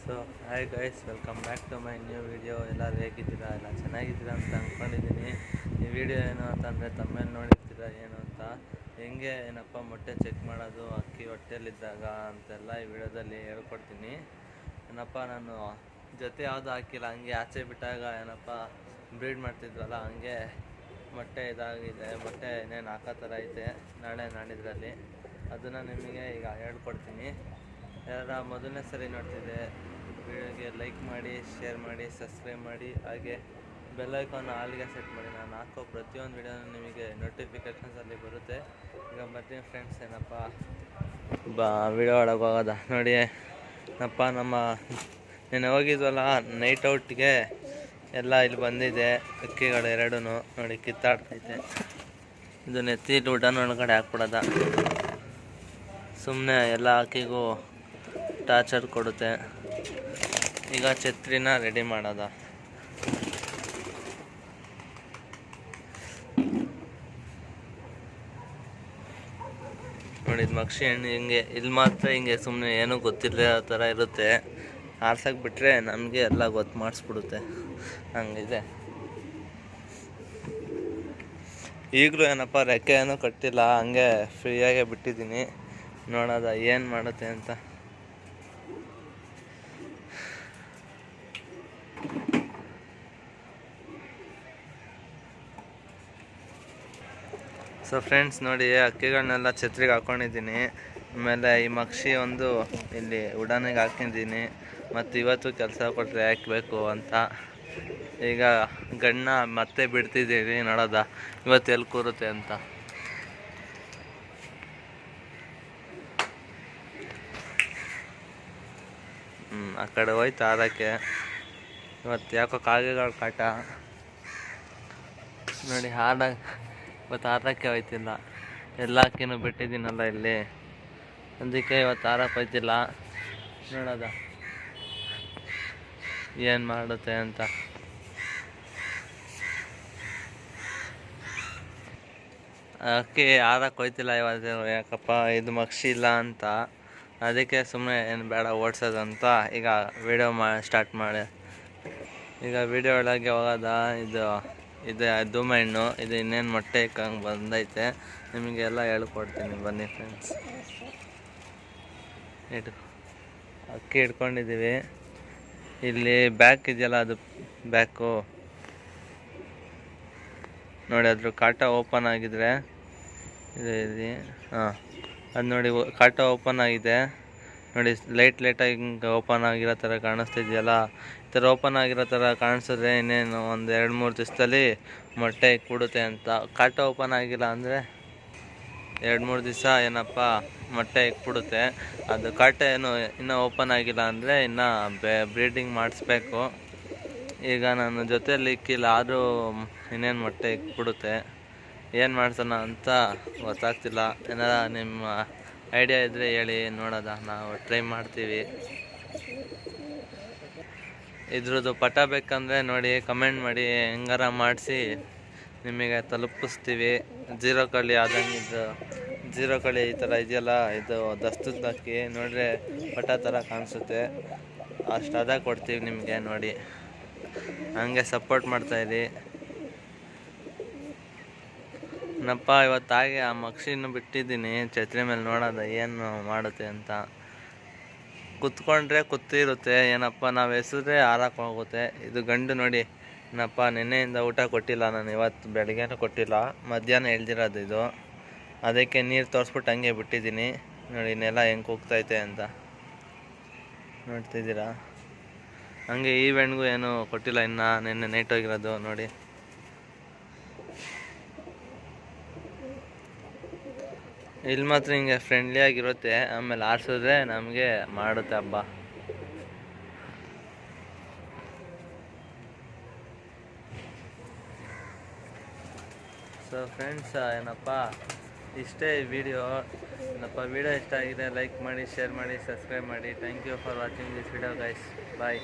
So hi guys, welcome back to my new video. ಎಲ್ಲರೂ ಹೇಗಿದ್ದೀರಾ? ಎಲ್ಲ ಚೆನ್ನಾಗಿದ್ದೀರಾ ಅಂತ ಅಂದ್ಕೊಂಡಿದ್ದೀನಿ. ಈ ವಿಡಿಯೋ ಏನು ಅಂತಂದರೆ ತಮ್ಮೇಲೆ ನೋಡಿರ್ತೀರ ಏನು ಅಂತ, ಹೆಂಗೆ ಏನಪ್ಪ ಮೊಟ್ಟೆ ಚೆಕ್ ಮಾಡೋದು ಅಕ್ಕಿ ಹೊಟ್ಟೆಲಿದ್ದಾಗ ಅಂತೆಲ್ಲ ಈ ವಿಡಿಯೋದಲ್ಲಿ ಹೇಳ್ಕೊಡ್ತೀನಿ. ಏನಪ್ಪ ನಾನು ಜೊತೆ ಯಾವುದು ಹಾಕಿಲ್ಲ, ಹಂಗೆ ಆಚೆ ಬಿಟ್ಟಾಗ ಏನಪ್ಪ ಬ್ರೀಡ್ ಮಾಡ್ತಿದ್ವಲ್ಲ ಹಂಗೆ ಮೊಟ್ಟೆ ಇದಾಗಿದೆ. ಮೊಟ್ಟೆ ಇನ್ನೇನು ಹಾಕೋ ಥರ ಐತೆ ನಾಳೆ ನಾಡಿದ್ರಲ್ಲಿ. ಅದನ್ನು ನಿಮಗೆ ಈಗ ಹೇಳ್ಕೊಡ್ತೀನಿ. ಯಾರ ಮೊದಲನೇ ಸರಿ ನೋಡ್ತಿದ್ದೆ ವಿಡಿಯೋಗೆ ಲೈಕ್ ಮಾಡಿ, ಶೇರ್ ಮಾಡಿ, ಸಬ್ಸ್ಕ್ರೈಬ್ ಮಾಡಿ, ಹಾಗೆ ಬೆಲ್ಲೈಕಾನ್ ಆಲ್ಗೆ ಸೆಟ್ ಮಾಡಿ. ನಾನು ಹಾಕೋ ಪ್ರತಿಯೊಂದು ವಿಡಿಯೋನೂ ನಿಮಗೆ ನೋಟಿಫಿಕೇಷನ್ಸಲ್ಲಿ ಬರುತ್ತೆ. ಈಗ ಬರ್ತೀನಿ ಫ್ರೆಂಡ್ಸ್, ಏನಪ್ಪ ವಿಡಿಯೋ ಒಳಗೆ ಹೋಗೋದ ನೋಡಿ. ಏನಪ್ಪ ನಮ್ಮ ನೆನೆ ಹೋಗಿದ್ವಲ್ಲ ನೈಟ್ ಔಟ್ಗೆ ಎಲ್ಲ ಇಲ್ಲಿ ಬಂದಿದೆ. ಅಕ್ಕಿಗಳು ಎರಡೂ ನೋಡಿ ಕಿತ್ತಾಡ್ತೈತೆ. ಇದು ನೆತ್ತಿ ಊಟನ ಒಳಗಡೆ ಹಾಕ್ಬಿಡೋದ, ಸುಮ್ಮನೆ ಎಲ್ಲ ಅಕ್ಕಿಗೂ ಟಾರ್ಚರ್ ಕೊಡುತ್ತೆ. ಈಗ ಛತ್ರಿನ ರೆಡಿ ಮಾಡೋದ. ನೋಡಿ ಮಕ್ಷಿ ಹಣ್ಣು ಹಿಂಗೆ ಇಲ್ಲಿ ಮಾತ್ರ ಹಿಂಗೆ ಸುಮ್ಮನೆ ಏನೂ ಗೊತ್ತಿಲ್ಲೋ ಥರ ಇರುತ್ತೆ. ಆರ್ಸಕ್ಕೆ ಬಿಟ್ಟರೆ ನಮಗೆ ಎಲ್ಲ ಗೊತ್ತು ಮಾಡಿಸ್ಬಿಡುತ್ತೆ, ಹಂಗಿದೆ. ಈಗಲೂ ಏನಪ್ಪ ರೆಕ್ಕೆ ಏನೂ ಕಟ್ಟಿಲ್ಲ, ಹಂಗೆ ಫ್ರೀಯಾಗೆ ಬಿಟ್ಟಿದ್ದೀನಿ. ನೋಡೋದ ಏನು ಮಾಡುತ್ತೆ ಅಂತ. ಸೊ ಫ್ರೆಂಡ್ಸ್ ನೋಡಿ, ಅಕ್ಕಿಗಳನ್ನೆಲ್ಲ ಛತ್ರಿಗೆ ಹಾಕ್ಕೊಂಡಿದ್ದೀನಿ. ಆಮೇಲೆ ಈ ಮಕ್ಷಿ ಒಂದು ಇಲ್ಲಿ ಉಡಾನಿಗೆ ಹಾಕಿದ್ದೀನಿ. ಮತ್ತು ಇವತ್ತು ಕೆಲಸ ಕೊಟ್ಟರೆ ಹಾಕಬೇಕು ಅಂತ ಈಗ ಗಣ್ಣ ಮತ್ತೆ ಬಿಡ್ತಿದ್ದೀವಿ. ನೋಡೋದ ಇವತ್ತು ಎಲ್ಲಿ ಕೂರುತ್ತೆ ಅಂತ. ಆ ಕಡೆ ಹೋಯ್ತು ಆರಕ್ಕೆ. ಇವತ್ತು ಯಾಕೋ ಕಾಗೆಗಳ ಕಾಟ ನೋಡಿ. ಇವತ್ತು ಆರಕ್ಕೆ ಹೋಯ್ತಿಲ್ಲ, ಎಲ್ಲ ಅಕ್ಕಿನೂ ಬಿಟ್ಟಿದ್ದೀನಲ್ಲ ಇಲ್ಲಿ, ಅದಕ್ಕೆ ಇವತ್ತು ಆರಕ್ಕೆ ಹೋಯ್ತಿಲ್ಲ. ನೋಡೋದ ಏನು ಮಾಡುತ್ತೆ ಅಂತ. ಅಕ್ಕಿ ಆರಕ್ಕೆ ಹೋಯ್ತಿಲ್ಲ ಇವತ್ತು, ಯಾಕಪ್ಪ ಇದು ಮಕ್ಷಿ ಇಲ್ಲ ಅಂತ. ಅದಕ್ಕೆ ಸುಮ್ಮನೆ ಏನು ಬೇಡ ಓಡಿಸೋದಂತ ಈಗ ವಿಡಿಯೋ ಸ್ಟಾರ್ಟ್ ಮಾಡಿ. ಈಗ ವಿಡಿಯೋ ಒಳಗೆ ಹೋಗೋದ. ಇದು ಧೂಮೆಹಣ್ಣು, ಇದು ಇನ್ನೇನು ಮೊಟ್ಟೆ ಇಕ್ಕಂಗೆ ಬಂದೈತೆ. ನಿಮಗೆಲ್ಲ ಹೇಳ್ಕೊಡ್ತೀನಿ ಬನ್ನಿ ಫ್ರೆಂಡ್ಸ್. ಅಕ್ಕಿ ಇಟ್ಕೊಂಡಿದ್ದೀವಿ. ಇಲ್ಲಿ ಬ್ಯಾಕ್ ಇದೆಯಲ್ಲ, ಅದು ಬ್ಯಾಕು ನೋಡಿ, ಅದ್ರ ಕಾಟ ಓಪನ್ ಆಗಿದ್ರೆ ಇದೆ. ಹಾಂ, ಅದು ನೋಡಿ ಕಾಟ ಓಪನ್ ಆಗಿದೆ ನೋಡಿ. ಲೈಟಾಗಿ ಹಿಂಗೆ ಓಪನ್ ಆಗಿರೋ ಥರ ಕಾಣಿಸ್ತಿದೆಯಲ್ಲ, ಈ ಥರ ಓಪನ್ ಆಗಿರೋ ಥರ ಕಾಣಿಸಿದ್ರೆ ಇನ್ನೇನು ಒಂದು 2-3 ದಿವಸದಲ್ಲಿ ಮೊಟ್ಟೆ ಇಕ್ಬಿಡುತ್ತೆ ಅಂತ. ಕಾಟ ಓಪನ್ ಆಗಿಲ್ಲ ಅಂದರೆ 2-3 ದಿವಸ ಏನಪ್ಪ ಮೊಟ್ಟೆ ಇಕ್ಬಿಡುತ್ತೆ. ಅದು ಕಾಟ ಏನು ಇನ್ನೂ ಓಪನ್ ಆಗಿಲ್ಲ ಅಂದರೆ ಇನ್ನೂ ಬ್ರೀಡಿಂಗ್ ಮಾಡಿಸ್ಬೇಕು. ಈಗ ನಾನು ಜೊತೆಯಲ್ಲಿ ಇಕ್ಕಿಲ್ಲ, ಆದರೂ ಇನ್ನೇನು ಮೊಟ್ಟೆ ಇಕ್ಬಿಡುತ್ತೆ. ಏನು ಮಾಡ್ಸೋಣ ಅಂತ ಗೊತ್ತಾಗ್ತಿಲ್ಲ. ಏನಾರ ನಿಮ್ಮ ಐಡಿಯಾ ಇದ್ದರೆ ಹೇಳಿ, ನೋಡೋದ, ನಾವು ಟ್ರೈ ಮಾಡ್ತೀವಿ. ಇದ್ರದ್ದು ಪಟ ಬೇಕಂದರೆ ನೋಡಿ ಕಮೆಂಟ್ ಮಾಡಿ, ಹೆಂಗಾರ ಮಾಡಿಸಿ ನಿಮಗೆ ತಲುಪಿಸ್ತೀವಿ. ಜೀರೋ ಕಳಿ ಆದಂಗೆ, ಇದು ಜೀರೋ ಕಳಿ ಈ ಥರ ಇದೆಯಲ್ಲ, ಇದು ದಸ್ತದ ಅಕ್ಕಿ ನೋಡಿದ್ರೆ ಪಟ ಥರ ಕಾಣಿಸುತ್ತೆ. ಅಷ್ಟು ಕೊಡ್ತೀವಿ ನಿಮಗೆ ನೋಡಿ. ಹಂಗೆ ಸಪೋರ್ಟ್ ಮಾಡ್ತಾಯಿರಿ. ನಪ್ಪ ಇವತ್ತಾಗೆ ಆ ಮಕ್ಷಿನೂ ಬಿಟ್ಟಿದ್ದೀನಿ ಛತ್ರಿ ಮೇಲೆ. ನೋಡೋದ ಏನು ಮಾಡುತ್ತೆ ಅಂತ. ಕುತ್ಕೊಂಡ್ರೆ ಕೂತಿರುತ್ತೆ, ಏನಪ್ಪ ನಾವು ಎಸಿದ್ರೆ ಹಾರಕ್ಕೆ ಹೋಗುತ್ತೆ. ಇದು ಗಂಡು ನೋಡಿ. ಏನಪ್ಪ ನೆನ್ನೆಯಿಂದ ಊಟ ಕೊಟ್ಟಿಲ್ಲ ನಾನು, ಇವತ್ತು ಬೆಳಗ್ಗೆನೂ ಕೊಟ್ಟಿಲ್ಲ, ಮಧ್ಯಾಹ್ನ ಎಳ್ದಿರೋದು ಇದು. ಅದಕ್ಕೆ ನೀರು ತೋರಿಸ್ಬಿಟ್ಟು ಹಂಗೆ ಬಿಟ್ಟಿದ್ದೀನಿ ನೋಡಿ. ನೆಲ ಹೆಂಗೆ ಕೂಗ್ತೈತೆ ಅಂತ ನೋಡ್ತಿದ್ದೀರಾ. ಹಂಗೆ ಈ ಬೆಣ್ಣಿಗೂ ಏನೂ ಕೊಟ್ಟಿಲ್ಲ ಇನ್ನು, ನೆನ್ನೆ ನೈಟ್ ಹೋಗಿರೋದು ನೋಡಿ. ಇಲ್ಲಿ ಮಾತ್ರ ಹಿಂಗೆ ಫ್ರೆಂಡ್ಲಿಯಾಗಿರುತ್ತೆ, ಆಮೇಲೆ ಆರಿಸಿದ್ರೆ ನಮಗೆ ಮಾಡುತ್ತೆ ಹಬ್ಬ. ಸೊ ಫ್ರೆಂಡ್ಸ್, ಏನಪ್ಪ ಇಷ್ಟೇ ಈ ವಿಡಿಯೋ. ಏನಪ್ಪ ವಿಡಿಯೋ ಇಷ್ಟ ಆಗಿದೆ ಲೈಕ್ ಮಾಡಿ, ಶೇರ್ ಮಾಡಿ, ಸಬ್ಸ್ಕ್ರೈಬ್ ಮಾಡಿ. Thank you for watching this video guys. Bye.